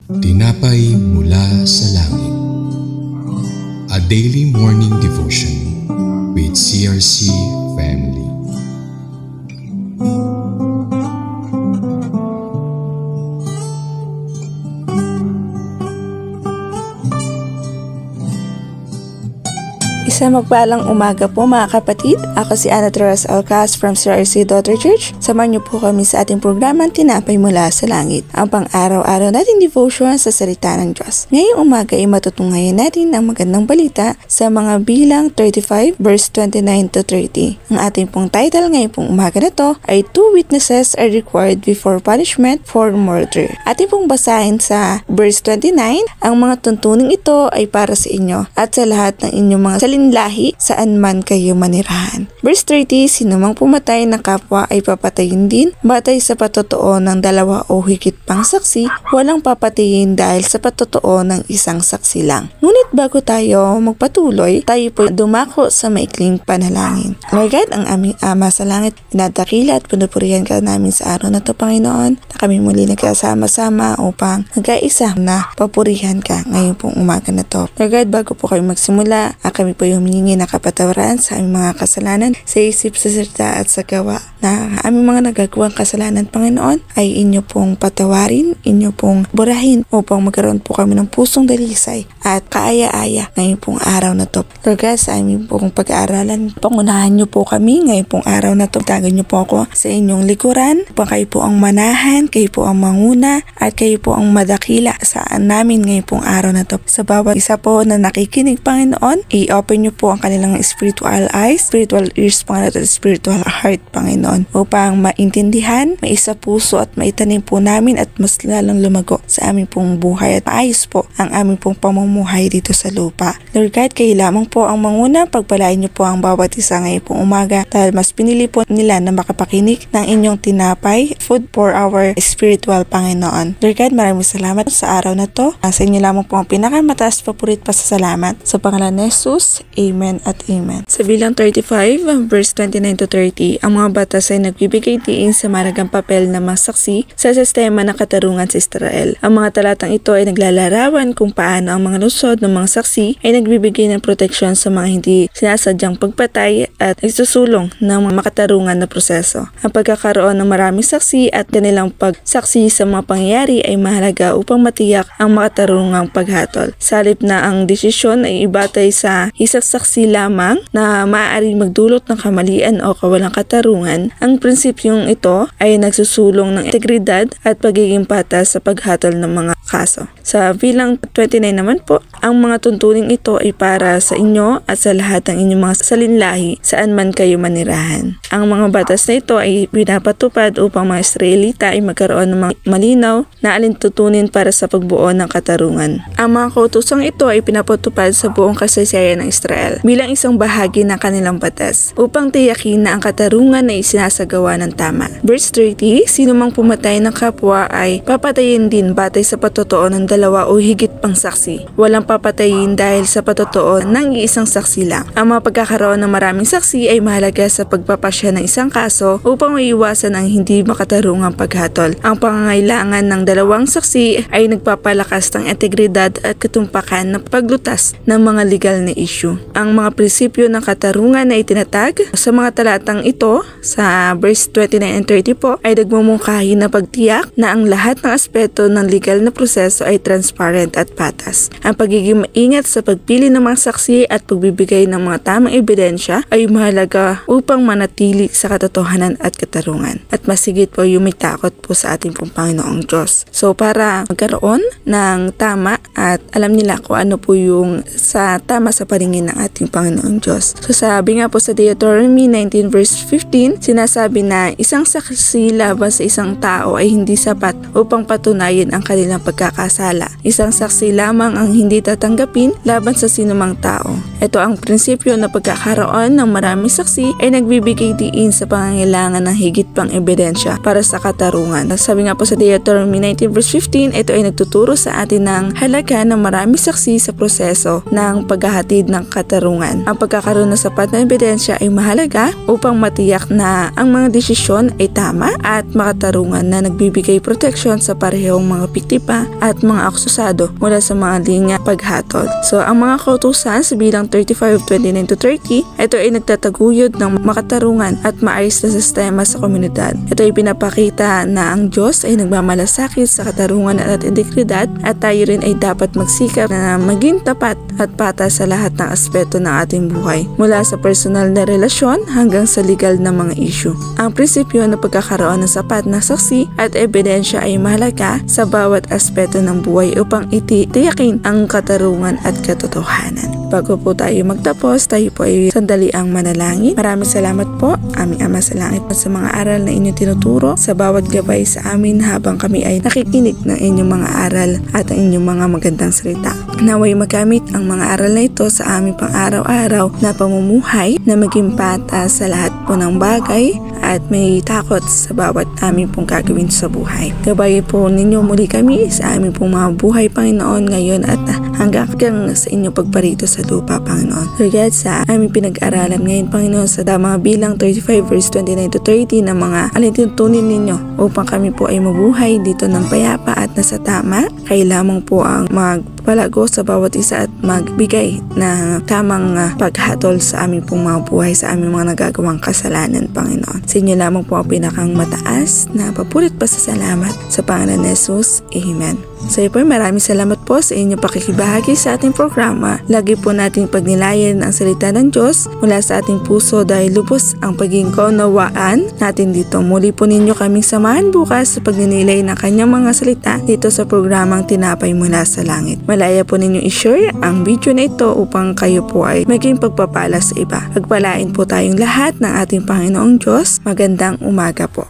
Tinapay mula sa langit. A daily morning devotion with CRC Family. Isang magpalang umaga po mga kapatid. Ako si Ana Torres Alcaz from CRC Daughter Church. Samahan niyo po kami sa ating programang Tinapay Mula sa Langit. Ang pang-araw-araw nating devotion sa salita ng Diyos. Ngayong umaga ay matutunghayan natin ang magandang balita sa mga bilang 35 verse 29 to 30. Ang ating pong title ngayong pong umaga na to ay 2 witnesses are required before punishment for murder. Ating pong basahin sa verse 29, ang mga tuntuning ito ay para sa inyo at sa lahat ng inyong mga lahi saan man kayo manirahan. Verse 30, sino mang pumatay ng kapwa ay papatayin din batay sa patotoo ng dalawa o higit pang saksi, walang papatayin dahil sa patotoo ng isang saksi lang. Ngunit bago tayo magpatuloy, tayo po dumako sa maikling panalangin. Lord God, ang aming Ama sa langit, pinadakila at pinupurihan ka namin sa araw na ito, Panginoon, na kami muli nagkasama-sama upang nagkaisa na papurihan ka ngayong pong umaga na to. Lord God, bago po kayo magsimula, kami po humihingi na kapatawaran sa aming mga kasalanan sa isip, sa salita at sa gawa na aming mga nagagawang kasalanan, Panginoon, ay inyo pong patawarin, inyo pong burahin upang magkaroon po kami ng pusong dalisay at kaaya-aya ngayong pong araw na to. Lord God, sa aming pong pag-aaralan, pangunahan niyo po kami ngayong pong araw na to. Tagan niyo po ako sa inyong likuran upang kayo po ang manahan, kayo po ang manguna at kayo po ang madakila sa namin ngayong pong araw na to. Sa bawat isa po na nakikinig, Panginoon, i-open niyo po ang kanilang spiritual eyes, spiritual ears, Panginoon, at spiritual heart, Panginoon, upang maintindihan, maisa puso at maitanim po namin at mas lalong lumago sa aming pong buhay at maayos po ang aming pong pamumuhay dito sa lupa. Lord God, kayo lamang po ang manguna, pagpalain niyo po ang bawat isa ngayon pong umaga dahil mas pinili po nila na makapakinig ng inyong tinapay, food for our spiritual, Panginoon. Lord God, maraming salamat sa araw na to. Sa inyo lamang po ang pinakamataas papurit pa sa salamat. Sa pangalan ni Jesus, Amen at Amen. Sa bilang 35, verse 29 to 30, ang mga batas ay nagbibigay diin sa mahalagang papel ng mga saksi sa sistema ng katarungan sa Israel. Ang mga talatang ito ay naglalarawan kung paano ang mga lusod ng mga saksi ay nagbibigay ng proteksyon sa mga hindi sinasadyang pagpatay at nagsusulong ng mga makatarungan na proseso. Ang pagkakaroon ng maraming saksi at kanilang pagsaksi sa mga pangyayari ay mahalaga upang matiyak ang makatarungang paghatol. Salip na ang desisyon ay ibatay sa isang saksi lamang na maaaring magdulot ng kamalian o kawalang katarungan, ang prinsipyong ito ay nagsusulong ng integridad at pagiging patas sa paghatol ng mga kaso. Sa bilang 29 naman po, ang mga tuntuning ito ay para sa inyo at sa lahat ng inyong mga salinlahi saan man kayo manirahan. Ang mga batas na ito ay pinapatupad upang mga Israelita ay magkaroon ng mga malinaw na alintutunin para sa pagbuo ng katarungan. Ang mga kautosang ito ay pinapatupad sa buong kasaysayan ng Israel bilang isang bahagi ng kanilang batas upang tiyakin na ang katarungan ay sinasagawa ng tama. Verse 30, sino mang pumatay ng kapwa ay papatayin din batay sa patotoo ng dalawa o higit pang saksi. Walang papatayin dahil sa patotoo ng iisang saksi lang. Ang mga pagkakaroon ng maraming saksi ay mahalaga sa pagpapasya ng isang kaso upang maiwasan ang hindi makatarungang paghatol. Ang pangangailangan ng dalawang saksi ay nagpapalakas ng integridad at katumpakan ng paglutas ng mga legal na issue. Ang mga prinsipyo ng katarungan na itinatag sa mga talatang ito sa verse 29 and 30 po ay nagmumungkahi na pagtiyak na ang lahat ng aspeto ng legal na proseso ay transparent at patas. Ang pagiging maingat sa pagpili ng mga saksi at pagbibigay ng mga tamang ebidensya ay mahalaga upang manatili sa katotohanan at katarungan. At masigit po yung may takot po sa ating pong Panginoong Diyos. So para magkaroon ng tama at alam nila kung ano po yung sa tama sa paningin ng ating Panginoong Diyos. So sabi nga po sa Deuteronomy 19 verse 15, sinasabi na isang saksi laban sa isang tao ay hindi sapat upang patunayan ang kanilang pagkakasala. Isang saksi lamang ang hindi tatanggapin laban sa sinumang tao. Ito ang prinsipyo na pagkakaroon ng maraming saksi ay nagbibigay diin sa pangangailangan ng higit pang ebidensya para sa katarungan. Sabi nga po sa Deuteronomy 19 verse 15, ito ay nagtuturo sa atin ng halaga ng maraming saksi sa proseso ng paghahatid ng katarungan. Ang pagkakaroon ng sapat na ebidensya ay mahalaga upang matiyak na ang mga desisyon ay tama at makatarungan na nagbibigay proteksyon sa parehong mga biktima at mga akusado mula sa mga linya paghatol. So ang mga kautusan sa bilang 35:29-30, ito ay nagtataguyod ng makatarungan at maayos na sistema sa komunidad. Ito ay pinapakita na ang Diyos ay nagmamalasakit sa katarungan at integridad at tayo rin ay dapat magsikap na maging tapat at patas sa lahat ng aspeto ng ating buhay, mula sa personal na relasyon hanggang sa legal na mga issue. Ang prinsipyo na pagkakaroon ng sapat na saksi at ebidensya ay mahalaga sa bawat aspeto ng buhay upang itiyakin ang katarungan at katotohanan. Bago po tayo magtapos, tayo po ay sandali ang manalangin. Maraming salamat po, aming Ama sa Langit, sa mga aral na inyong tinuturo, sa bawat gabay sa amin habang kami ay nakikinig ng inyong mga aral at ang inyong mga magandang salita. Naway magamit ang mga aral na ito sa aming pang-araw-araw na pamumuhay na maging patas sa lahat po ng bagay at may takot sa bawat aming pong gagawin sa buhay. Gabayin po ninyo muli kami sa aming pong mga buhay, Panginoon, ngayon at hanggang sa inyong pagparito sa lupa, Panginoon. Lord God, sa aming pinag-aralan ngayon, Panginoon, sa mga bilang 35 verse 29-30 na mga alintuntunin ninyo upang kami po ay mabuhay dito ng payapa at nasa tama, kayo lamang po ang magpalago sa bawat isa at magbigay ng tamang paghatol sa aming pong mga buhay, sa aming mga nagagawang kasalanan, Panginoon. Sa inyo lamang po ang pinakang mataas na papulit pa sa salamat sa Panginoon Jesus. Amen. So po, maraming salamat po sa inyong pakikibahagi sa ating programa. Lagi po nating pagnilayan ang salita ng Diyos mula sa ating puso dahil lubos ang pagiging kaunawaan natin dito. Muli po ninyo kaming samahan bukas sa pagninilay ng kanyang mga salita dito sa programang Tinapay Mula sa Langit. Malaya po ninyo i-share ang video na ito upang kayo po ay maging pagpapala sa iba. Pagpalain po tayong lahat ng ating Panginoong Diyos. Magandang umaga po.